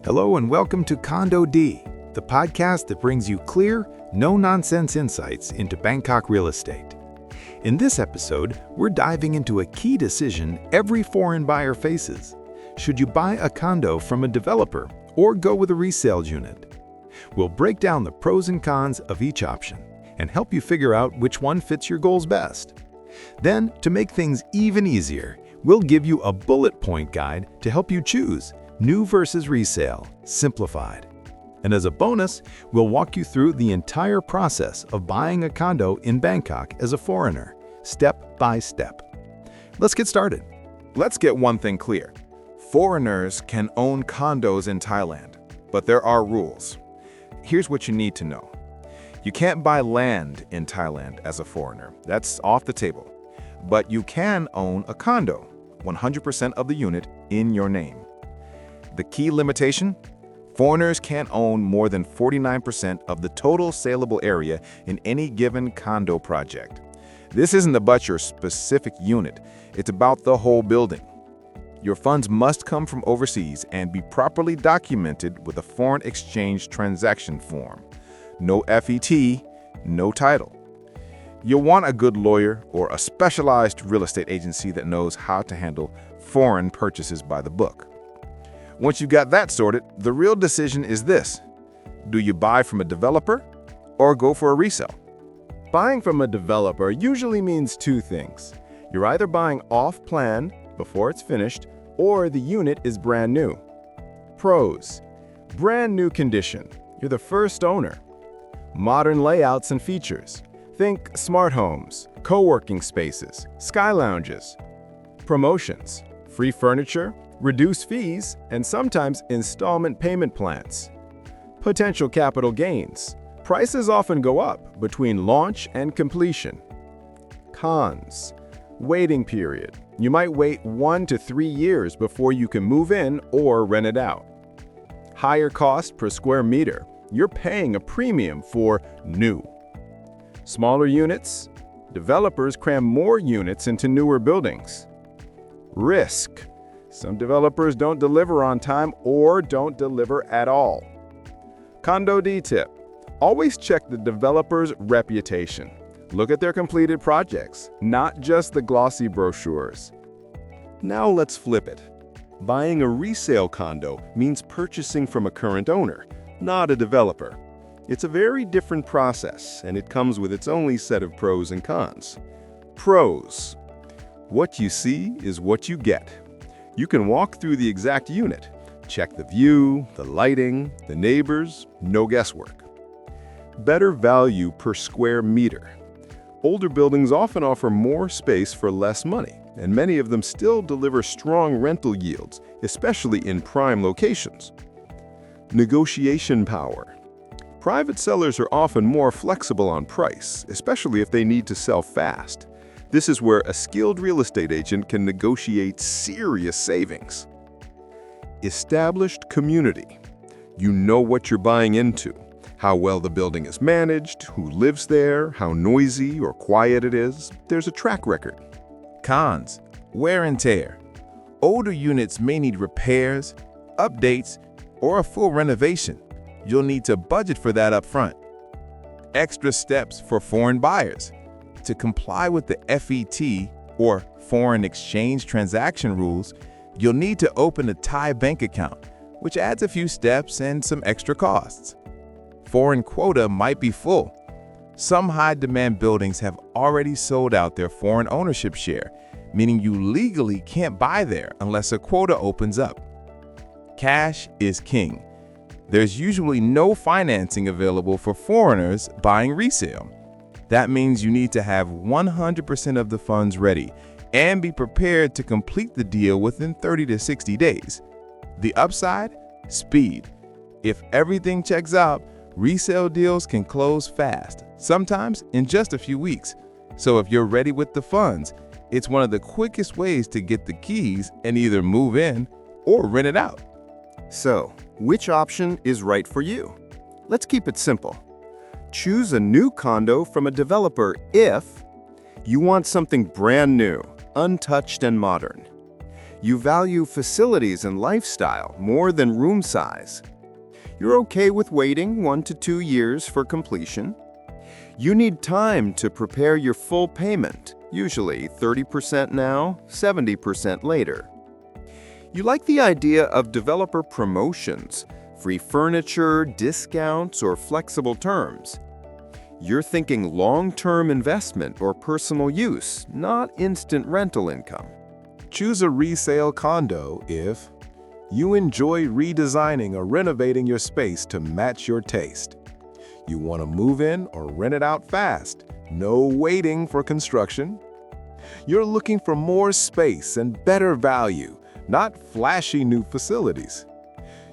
Hello and welcome to CondoDee, the podcast that brings you clear, no-nonsense insights into Bangkok real estate. In this episode, we're diving into a key decision every foreign buyer faces. Should you buy a condo from a developer or go with a resale unit? We'll break down the pros and cons of each option and help you figure out which one fits your goals best. Then, to make things even easier, we'll give you a bullet point guide to help you choose new versus resale, simplified. And as a bonus, we'll walk you through the entire process of buying a condo in Bangkok as a foreigner, step by step. Let's get started. Let's get one thing clear. Foreigners can own condos in Thailand, but there are rules. Here's what you need to know. You can't buy land in Thailand as a foreigner. That's off the table. But you can own a condo, 100% of the unit in your name. The key limitation? Foreigners can't own more than 49% of the total saleable area in any given condo project. This isn't about your specific unit, it's about the whole building. Your funds must come from overseas and be properly documented with a foreign exchange transaction form. No FET, no title. You'll want a good lawyer or a specialized real estate agency that knows how to handle foreign purchases by the book. Once you've got that sorted, the real decision is this. Do you buy from a developer or go for a resale? Buying from a developer usually means two things. You're either buying off-plan before it's finished, or the unit is brand new. Pros: brand new condition. You're the first owner. Modern layouts and features. Think smart homes, co-working spaces, sky lounges. Promotions: free furniture, reduced fees, and sometimes installment payment plans. Potential capital gains. Prices often go up between launch and completion. Cons: waiting period. You might wait 1 to 3 years before you can move in or rent it out. Higher cost per square meter. You're paying a premium for new. Smaller units. Developers cram more units into newer buildings. Risk: some developers don't deliver on time or don't deliver at all. CondoDee tip: always check the developer's reputation. Look at their completed projects, not just the glossy brochures. Now let's flip it. Buying a resale condo means purchasing from a current owner, not a developer. It's a very different process, and it comes with its own set of pros and cons. Pros: what you see is what you get. You can walk through the exact unit, check the view, the lighting, the neighbors, no guesswork. Better value per square meter. Older buildings often offer more space for less money, and many of them still deliver strong rental yields, especially in prime locations. Negotiation power. Private sellers are often more flexible on price, especially if they need to sell fast. This is where a skilled real estate agent can negotiate serious savings. Established community. You know what you're buying into, how well the building is managed, who lives there, how noisy or quiet it is. There's a track record. Cons: wear and tear. Older units may need repairs, updates, or a full renovation. You'll need to budget for that up front. Extra steps for foreign buyers. To comply with the FET, or foreign exchange transaction rules, you'll need to open a Thai bank account, which adds a few steps and some extra costs. Foreign quota might be full. Some high-demand buildings have already sold out their foreign ownership share, meaning you legally can't buy there unless a quota opens up. Cash is king. There's usually no financing available for foreigners buying resale. That means you need to have 100% of the funds ready and be prepared to complete the deal within 30 to 60 days. The upside? Speed. If everything checks out, resale deals can close fast, sometimes in just a few weeks. So if you're ready with the funds, it's one of the quickest ways to get the keys and either move in or rent it out. So, which option is right for you? Let's keep it simple. Choose a new condo from a developer if you want something brand new, untouched and modern. You value facilities and lifestyle more than room size. You're okay with waiting 1 to 2 years for completion. You need time to prepare your full payment, usually 30% now, 70% later. You like the idea of developer promotions, free furniture, discounts, or flexible terms. You're thinking long-term investment or personal use, not instant rental income. Choose a resale condo if you enjoy redesigning or renovating your space to match your taste. You want to move in or rent it out fast, no waiting for construction. You're looking for more space and better value, not flashy new facilities.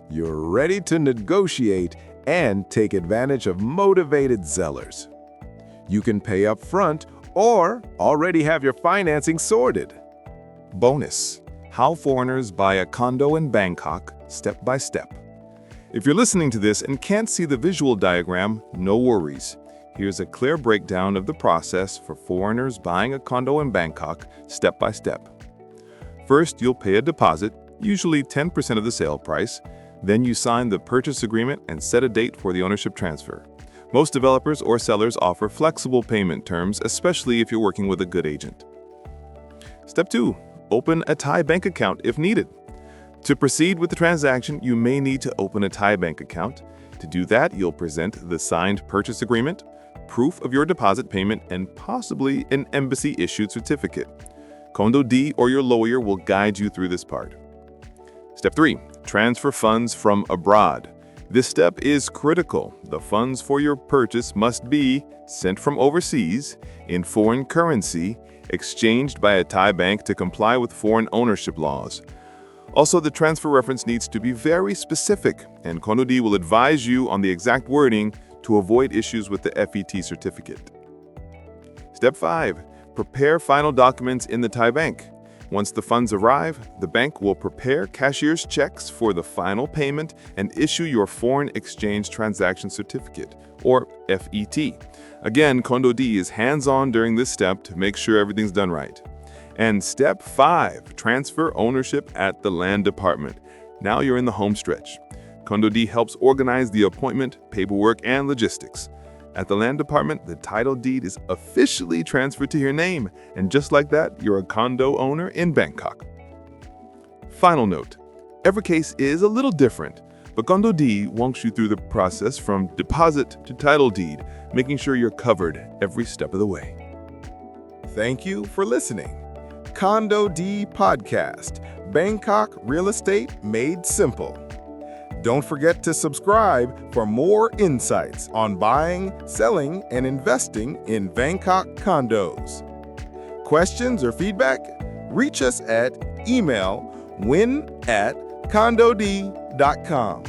You're ready to negotiate and take advantage of motivated sellers. You can pay up front or already have your financing sorted. Bonus: how foreigners buy a condo in Bangkok, step by step. If you're listening to this and can't see the visual diagram, no worries. Here's a clear breakdown of the process for foreigners buying a condo in Bangkok, step by step. First, you'll pay a deposit, usually 10% of the sale price. Then you sign the purchase agreement and set a date for the ownership transfer. Most developers or sellers offer flexible payment terms, especially if you're working with a good agent. Step 2. Open a Thai bank account if needed. To proceed with the transaction, you may need to open a Thai bank account. To do that, you'll present the signed purchase agreement, proof of your deposit payment, and possibly an embassy-issued certificate. CondoDee or your lawyer will guide you through this part. Step 3. Transfer funds from abroad. This step is critical. The funds for your purchase must be sent from overseas, in foreign currency, exchanged by a Thai bank to comply with foreign ownership laws. Also, the transfer reference needs to be very specific, and CondoDee will advise you on the exact wording to avoid issues with the FET certificate. Step 5. Prepare final documents in the Thai bank. Once the funds arrive, the bank will prepare cashier's checks for the final payment and issue your foreign exchange transaction certificate, or FET. Again, CondoDee is hands-on during this step to make sure everything's done right. And step 5, transfer ownership at the land department. Now you're in the home stretch. CondoDee helps organize the appointment, paperwork, and logistics. At the land department, the title deed is officially transferred to your name, and just like that, you're a condo owner in Bangkok. Final note: every case is a little different, but CondoDee walks you through the process from deposit to title deed, making sure you're covered every step of the way. Thank you for listening. CondoDee Podcast, Bangkok Real Estate Made Simple. Don't forget to subscribe for more insights on buying, selling, and investing in Bangkok condos. Questions or feedback? Reach us at email win@condodee.com.